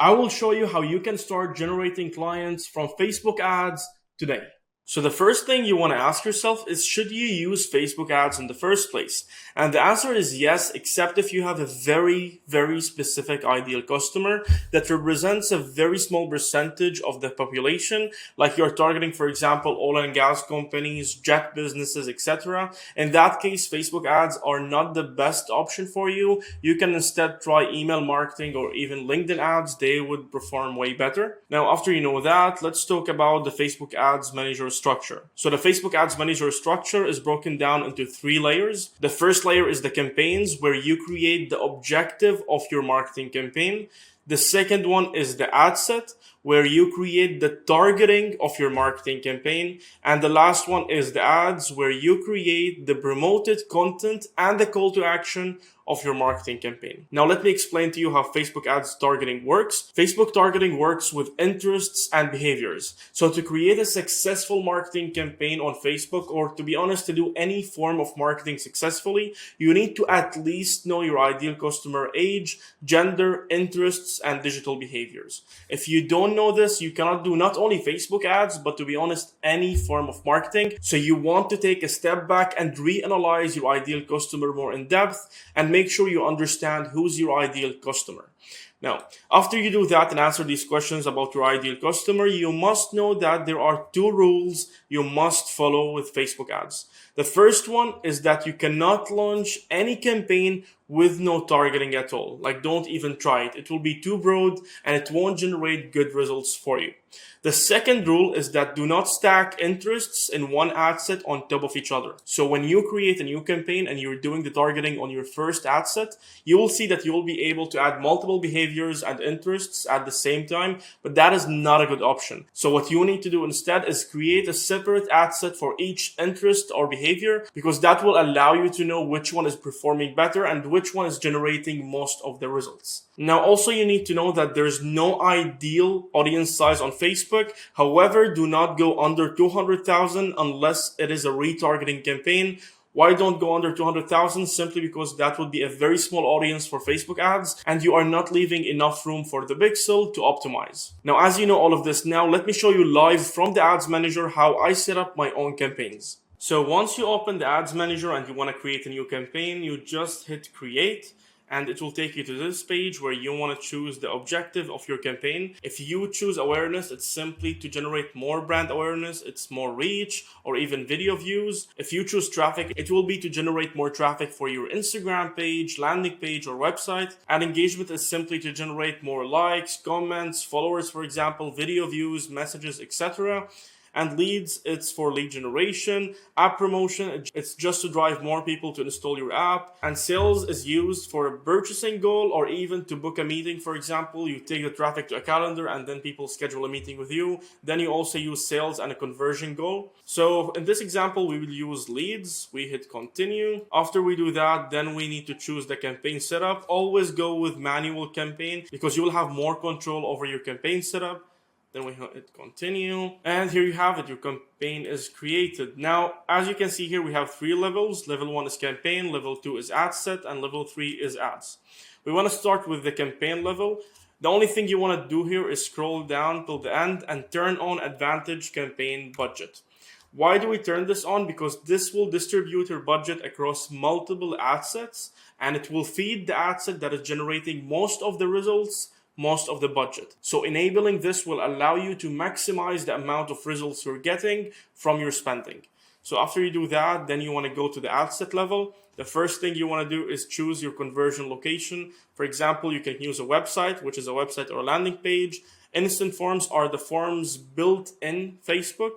I will show you how you can start generating clients from Facebook ads today. So the first thing you want to ask yourself is, should you use Facebook ads in the first place? And the answer is yes, except if you have a very, very specific ideal customer that represents a very small percentage of the population, like you're targeting, for example, oil and gas companies, jet businesses, etc. In that case, Facebook ads are not the best option for you. You can instead try email marketing or even LinkedIn ads. They would perform way better. Now, after you know that, let's talk about the Facebook ads manager structure. So the Facebook ads manager structure is broken down into 3 layers. The first layer is the campaigns, where you create the objective of your marketing campaign. The second one is the ad set, where you create the targeting of your marketing campaign. And the last one is the ads, where you create the promoted content and the call to action of your marketing campaign. Now, let me explain to you how Facebook ads targeting works. Facebook targeting works with interests and behaviors. So to create a successful marketing campaign on Facebook, or to be honest, to do any form of marketing successfully, you need to at least know your ideal customer age, gender, interests, and digital behaviors. If you don't know this, you cannot do not only Facebook ads, but to be honest, any form of marketing. So you want to take a step back and reanalyze your ideal customer more in depth and make sure you understand who's your ideal customer. Now, after you do that and answer these questions about your ideal customer, you must know that there are 2 rules you must follow with Facebook ads. The first one is that you cannot launch any campaign with no targeting at all. Like, don't even try it. It will be too broad and it won't generate good results for you. The second rule is that do not stack interests in one ad set on top of each other. So when you create a new campaign and you're doing the targeting on your first ad set, you will see that you will be able to add multiple behaviors and interests at the same time, but that is not a good option. So what you need to do instead is create a separate ad set for each interest or behavior, because that will allow you to know which one is performing better and which one is generating most of the results. Now, also you need to know that there's no ideal audience size on Facebook. However, do not go under 200,000 unless it is a retargeting campaign. Why don't go under 200,000? Simply because that would be a very small audience for Facebook ads and you are not leaving enough room for the pixel to optimize. Now, as you know all of this now, let me show you live from the ads manager how I set up my own campaigns. So once you open the ads manager and you want to create a new campaign, you just hit create. And it will take you to this page where you want to choose the objective of your campaign. If you choose awareness, it's simply to generate more brand awareness, it's more reach, or even video views. If you choose traffic, it will be to generate more traffic for your Instagram page, landing page, or website. And engagement is simply to generate more likes, comments, followers, for example, video views, messages, etc. And leads, it's for lead generation. App promotion, it's just to drive more people to install your app. And sales is used for a purchasing goal or even to book a meeting. For example, you take the traffic to a calendar and then people schedule a meeting with you. Then you also use sales and a conversion goal. So in this example, we will use leads. We hit continue. After we do that, then we need to choose the campaign setup. Always go with manual campaign because you will have more control over your campaign setup. Then we hit continue. And here you have it. Your campaign is created. Now, as you can see here, we have 3 levels. Level 1 is campaign, level 2 is ad set, and level 3 is ads. We want to start with the campaign level. The only thing you want to do here is scroll down till the end and turn on advantage campaign budget. Why do we turn this on? Because this will distribute your budget across multiple ad sets and it will feed the ad set that is generating most of the results, most of the budget. So enabling this will allow you to maximize the amount of results you're getting from your spending. So after you do that, then you want to go to the ad set level. The first thing you want to do is choose your conversion location. For example, you can use a website, which is a website or a landing page. Instant forms are the forms built in Facebook.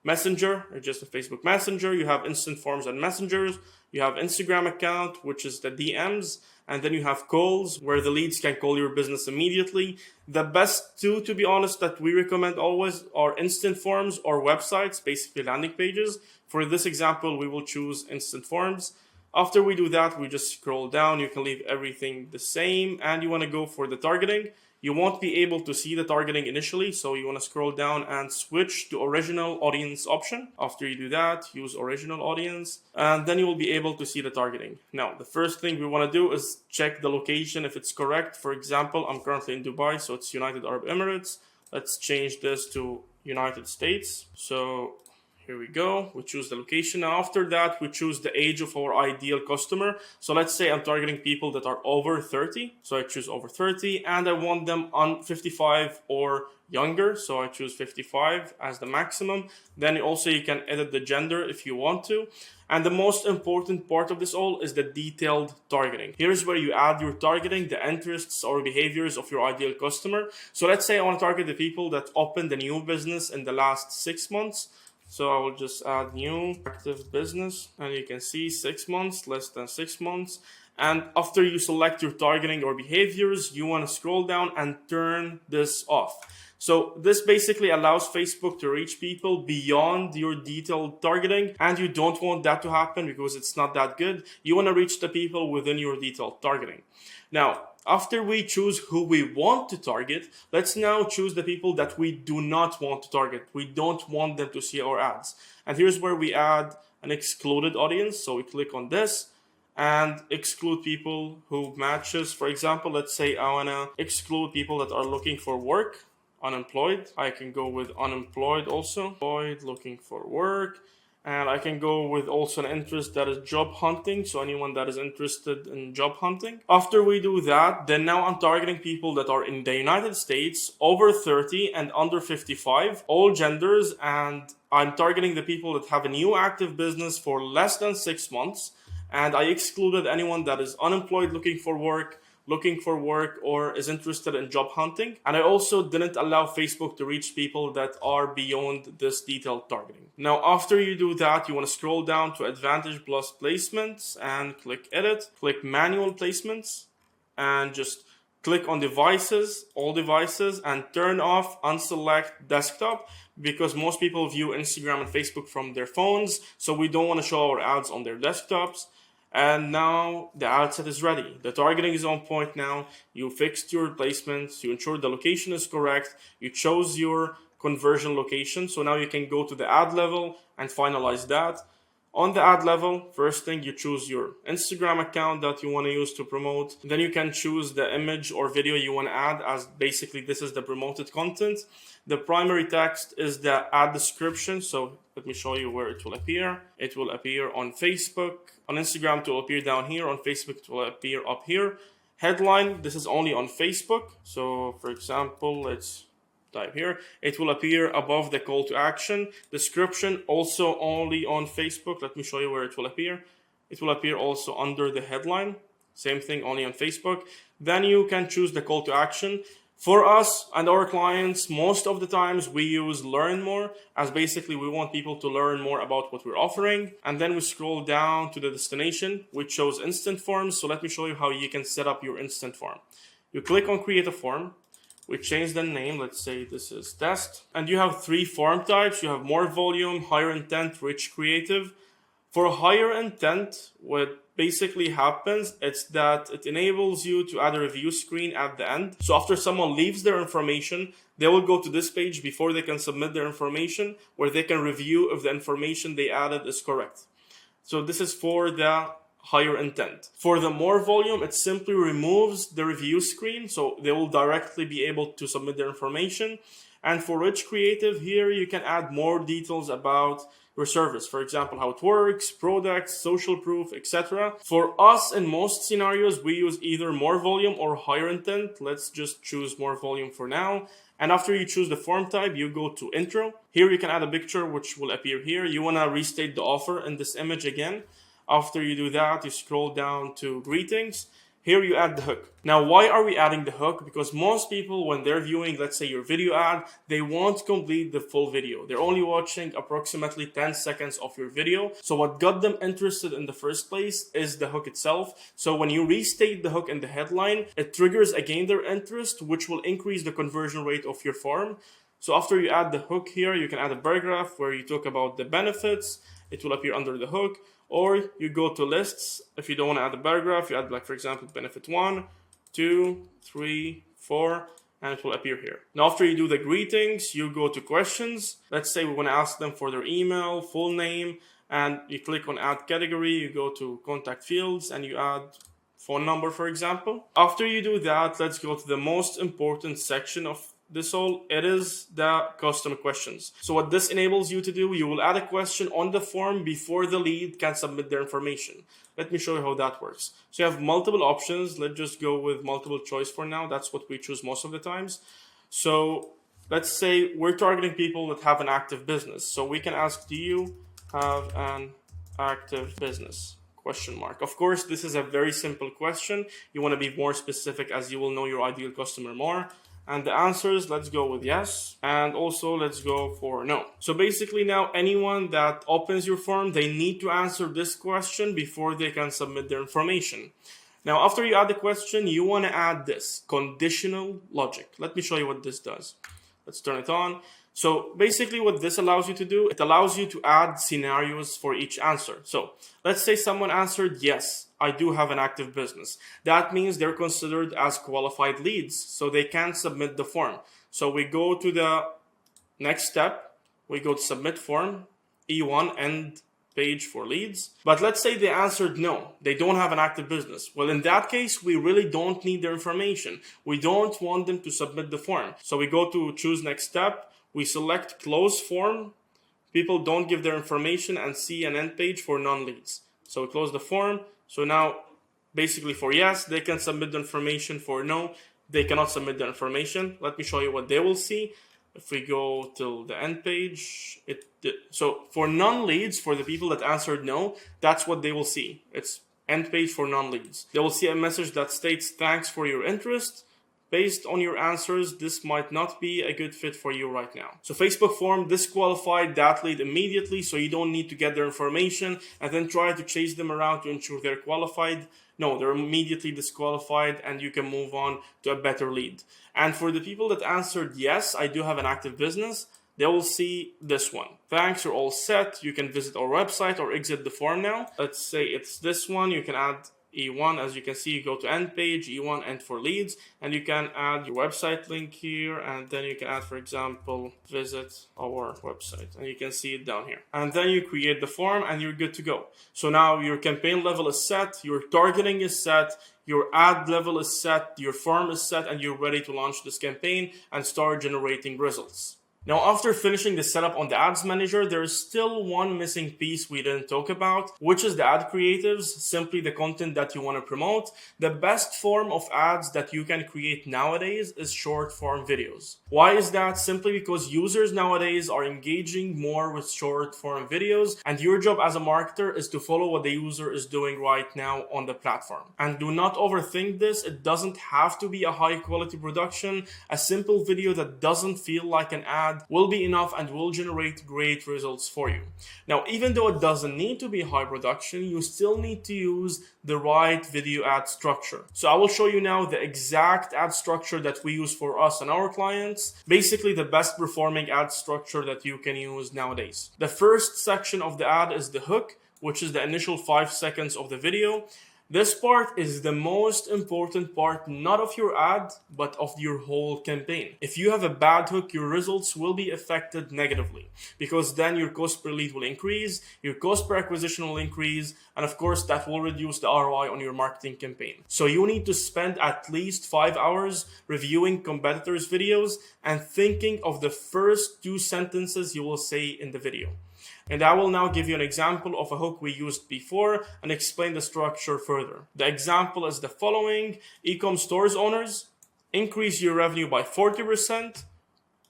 Messenger, or just a Facebook Messenger. You have instant forms and messengers. You have Instagram account, which is the DMs. And then you have calls where the leads can call your business immediately. The best 2, to be honest, that we recommend always are instant forms or websites, basically landing pages. For this example, we will choose instant forms. After we do that, we just scroll down. You can leave everything the same and you want to go for the targeting. you won't be able to see the targeting initially. So you want to scroll down and switch to original audience option. After you do that, use original audience, and then you will be able to see the targeting. Now, the first thing we want to do is check the location if it's correct. For example, I'm currently in Dubai, so it's United Arab Emirates. Let's change this to United States. So here we go. We choose the location. Now after that, we choose the age of our ideal customer. So let's say I'm targeting people that are over 30. So I choose over 30 and I want them on 55 or younger. So I choose 55 as the maximum. Then also you can edit the gender if you want to. And the most important part of this all is the detailed targeting. Here's where you add your targeting, the interests or behaviors of your ideal customer. So let's say I want to target the people that opened a new business in the last 6 months. So I will just add new active business, and you can see 6 months, less than 6 months. And after you select your targeting or behaviors, you want to scroll down and turn this off. So this basically allows Facebook to reach people beyond your detailed targeting, and you don't want that to happen because it's not that good. You want to reach the people within your detailed targeting. Now, after we choose who we want to target, let's now choose the people that we do not want to target. We don't want them to see our ads. And here's where we add an excluded audience. So we click on this and exclude people who matches. For example, let's say I want to exclude people that are looking for work, unemployed. I can go with unemployed also, employed, looking for work. And I can go with also an interest that is job hunting. So anyone that is interested in job hunting. After we do that, then now I'm targeting people that are in the United States, over 30 and under 55, all genders. And I'm targeting the people that have a new active business for less than 6 months. And I excluded anyone that is unemployed looking for work or is interested in job hunting. And I also didn't allow Facebook to reach people that are beyond this detailed targeting. Now, after you do that, you want to scroll down to Advantage Plus Placements and click Edit, click Manual Placements, and just click on Devices, all devices, and turn off Unselect Desktop, because most people view Instagram and Facebook from their phones, so we don't want to show our ads on their desktops. And now the ad set is ready. The targeting is on point now. You fixed your placements. You ensured the location is correct. You chose your conversion location. So now you can go to the ad level and finalize that. On the ad level, first thing, you choose your Instagram account that you want to use to promote. Then you can choose the image or video you want to add, as basically this is the promoted content. The primary text is the ad description. So let me show you where it will appear. It will appear on Facebook. On Instagram, it will appear down here. On Facebook, it will appear up here. Headline, this is only on Facebook. So for example, let's type here. It will appear above the call to action. Description, also only on Facebook. Let me show you where it will appear. It will appear also under the headline. Same thing, only on Facebook. Then you can choose the call to action. For us and our clients, most of the times we use learn more, as basically we want people to learn more about what we're offering. And then we scroll down to the destination, which shows instant forms. So let me show you how you can set up your instant form. You click on create a form. We change the name. Let's say this is test. And you have 3 form types. You have more volume, higher intent, rich creative. For higher intent, what basically happens, it's that it enables you to add a review screen at the end. So after someone leaves their information, they will go to this page before they can submit their information, where they can review if the information they added is correct. So this is for the higher intent. For the more volume, it simply removes the review screen, so they will directly be able to submit their information. And for rich creative, here you can add more details about your service. For example, how it works, products, social proof, etc. For us, in most scenarios, we use either more volume or higher intent. Let's just choose more volume for now. And after you choose the form type, you go to intro. Here you can add a picture, which will appear here. You want to restate the offer in this image again. After you do that, you scroll down to greetings. Here you add the hook. Now, why are we adding the hook? Because most people, when they're viewing, let's say your video ad, they won't complete the full video. They're only watching approximately 10 seconds of your video. So what got them interested in the first place is the hook itself. So when you restate the hook in the headline, it triggers again their interest, which will increase the conversion rate of your form. So after you add the hook here, you can add a paragraph where you talk about the benefits. It will appear under the hook. Or you go to lists. If you don't want to add a paragraph, you add, like, for example, benefit 1, 2, 3, 4, and it will appear here. Now, after you do the greetings, you go to questions. Let's say we want to ask them for their email, full name, and you click on add category, you go to contact fields, and you add phone number, for example. After you do that, let's go to the most important section of this all. It is the custom questions. So what this enables you to do, you will add a question on the form before the lead can submit their information. Let me show you how that works. So you have multiple options. Let's just go with multiple choice for now. That's what we choose most of the times. So let's say we're targeting people that have an active business. So we can ask, do you have an active business? Question mark. Of course, this is a very simple question. You want to be more specific as you will know your ideal customer more. And the answers, let's go with yes. And also let's go for no. So basically now anyone that opens your form, they need to answer this question before they can submit their information. Now, after you add the question, you want to add this conditional logic. Let me show you what this does. Let's turn it on. So basically what this allows you to do, it allows you to add scenarios for each answer. So let's say someone answered, yes, I do have an active business. That means they're considered as qualified leads, so they can submit the form. So we go to the next step. We go to submit form, E1, end page for leads. But let's say they answered no, they don't have an active business. Well, in that case, we really don't need their information. We don't want them to submit the form. So we go to choose next step. We select close form. People don't give their information and see an end page for non-leads. So we close the form. So now basically for yes, they can submit the information. For no, they cannot submit the information. Let me show you what they will see. If we go till the end page, so for non-leads, for the people that answered no, that's what they will see. It's end page for non-leads. They will see a message that states, thanks for your interest. Based on your answers, this might not be a good fit for you right now. So Facebook form disqualified that lead immediately, so you don't need to get their information and then try to chase them around to ensure they're qualified. No, they're immediately disqualified and you can move on to a better lead. And for the people that answered yes, I do have an active business, they will see this one. Thanks, you're all set. You can visit our website or exit the form now. Let's say it's this one. You can add E1, as you can see, you go to end page, E1, end for leads, and you can add your website link here, and then you can add, for example, visit our website, and you can see it down here. And then you create the form and you're good to go. So now your campaign level is set, your targeting is set, your ad level is set, your form is set, and you're ready to launch this campaign and start generating results. Now, after finishing the setup on the Ads Manager, there is still one missing piece we didn't talk about, which is the ad creatives, simply the content that you want to promote. The best form of ads that you can create nowadays is short form videos. Why is that? Simply because users nowadays are engaging more with short form videos, and your job as a marketer is to follow what the user is doing right now on the platform. And do not overthink this. It doesn't have to be a high quality production. A simple video that doesn't feel like an ad will be enough and will generate great results for you. Now, even though it doesn't need to be high production, you still need to use the right video ad structure. So I will show you now the exact ad structure that we use for us and our clients. Basically, the best performing ad structure that you can use nowadays. The first section of the ad is the hook, which is the initial 5 seconds of the video. This part is the most important part, not of your ad, but of your whole campaign. If you have a bad hook, your results will be affected negatively, because then your cost per lead will increase, your cost per acquisition will increase, and of course that will reduce the ROI on your marketing campaign. So you need to spend at least 5 hours reviewing competitors' videos and thinking of the first 2 sentences you will say in the video. And I will now give you an example of a hook we used before and explain the structure further. The example is the following: e-com stores owners, increase your revenue by 40%,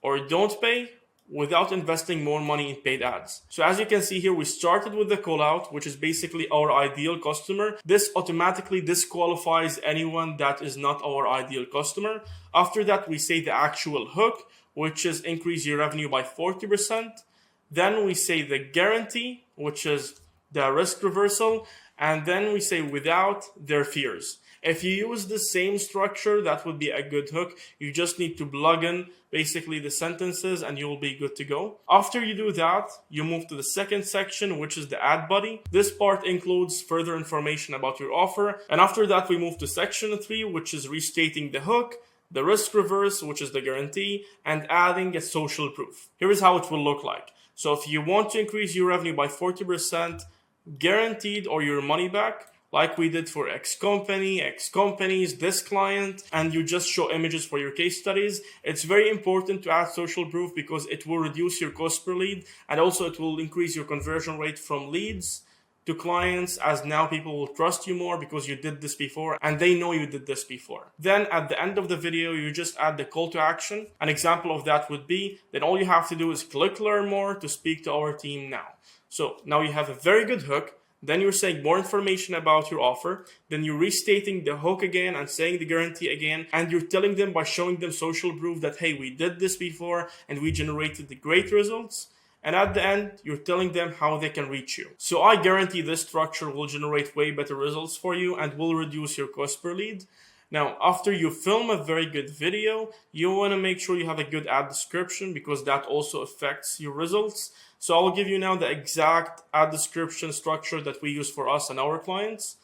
or don't pay without investing more money in paid ads. So as you can see here, we started with the call out, which is basically our ideal customer. This automatically disqualifies anyone that is not our ideal customer. After that, we say the actual hook, which is increase your revenue by 40%. Then we say the guarantee, which is the risk reversal, and then we say without their fears. If you use the same structure, that would be a good hook. You just need to plug in basically the sentences and you'll be good to go. After you do that, you move to the second section, which is the ad body. This part includes further information about your offer. And after that, we move to section 3, which is restating the hook, the risk reverse, which is the guarantee, and adding a social proof. Here is how it will look like. So if you want to increase your revenue by 40%, guaranteed or your money back, like we did for X company, X companies, this client, and you just show images for your case studies. It's very important to add social proof because it will reduce your cost per lead, and also it will increase your conversion rate from leads to clients, as now people will trust you more because you did this before and they know you did this before. Then at the end of the video, you just add the call to action. An example of that would be, then all you have to do is click learn more to speak to our team now. So now you have a very good hook. Then you're saying more information about your offer. Then you're restating the hook again and saying the guarantee again. And you're telling them by showing them social proof that, hey, we did this before and we generated the great results. And at the end, you're telling them how they can reach you. So I guarantee this structure will generate way better results for you and will reduce your cost per lead. Now, after you film a very good video, you want to make sure you have a good ad description because that also affects your results. So I'll give you now the exact ad description structure that we use for us and our clients.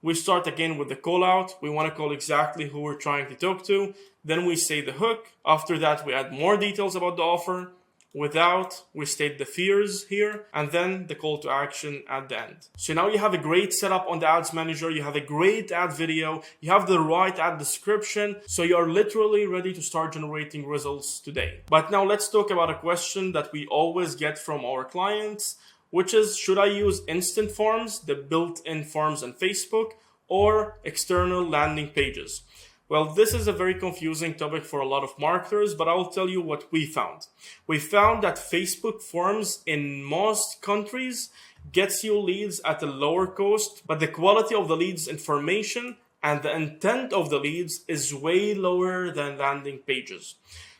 We start again with the call out. We want to call exactly who we're trying to talk to. Then we say the hook. After that, we add more details about the offer. Without, we state the fears here, and then the call to action at the end. So now you have a great setup on the ads manager, you have a great ad video, you have the right ad description, so you are literally ready to start generating results today. But now let's talk about a question that we always get from our clients, which is, should I use instant forms, the built-in forms on Facebook, or external landing pages? Well, this is a very confusing topic for a lot of marketers, but I'll tell you what we found. We found that Facebook forms in most countries gets you leads at a lower cost, but the quality of the leads information and the intent of the leads is way lower than landing pages.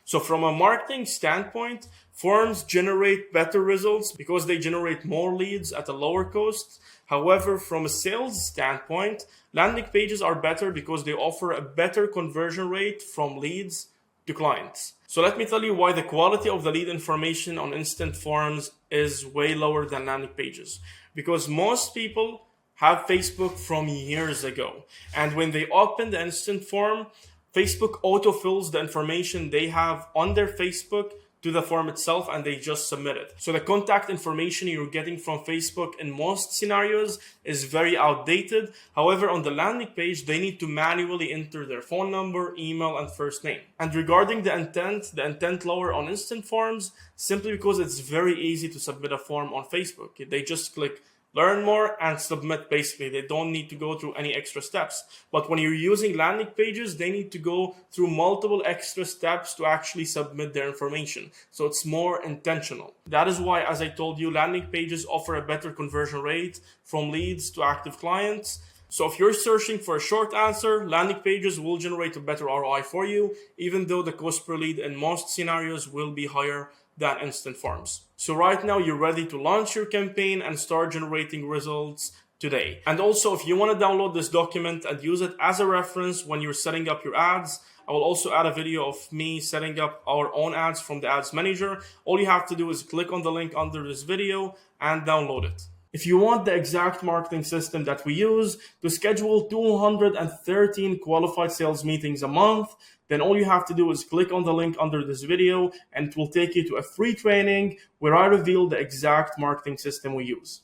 So from a marketing standpoint, forms generate better results because they generate more leads at a lower cost. However, from a sales standpoint, landing pages are better because they offer a better conversion rate from leads to clients. So let me tell you why the quality of the lead information on instant forms is way lower than landing pages. Because most people have Facebook from years ago. And when they open the instant form, Facebook autofills the information they have on their Facebook to the form itself and they just submit it. So the contact information you're getting from Facebook in most scenarios is very outdated. However, on the landing page, they need to manually enter their phone number, email, and first name. And regarding the intent lower on instant forms, simply because it's very easy to submit a form on Facebook. They just click learn more and submit. Basically, they don't need to go through any extra steps. But when you're using landing pages, they need to go through multiple extra steps to actually submit their information. So it's more intentional. That is why, as I told you, landing pages offer a better conversion rate from leads to active clients. So if you're searching for a short answer, landing pages will generate a better ROI for you, even though the cost per lead in most scenarios will be higher than instant forms. So right now you're ready to launch your campaign and start generating results today. And also, if you want to download this document and use it as a reference when you're setting up your ads, I will also add a video of me setting up our own ads from the ads manager. All you have to do is click on the link under this video and download it. If you want the exact marketing system that we use to schedule 213 qualified sales meetings a month, then all you have to do is click on the link under this video and it will take you to a free training where I reveal the exact marketing system we use.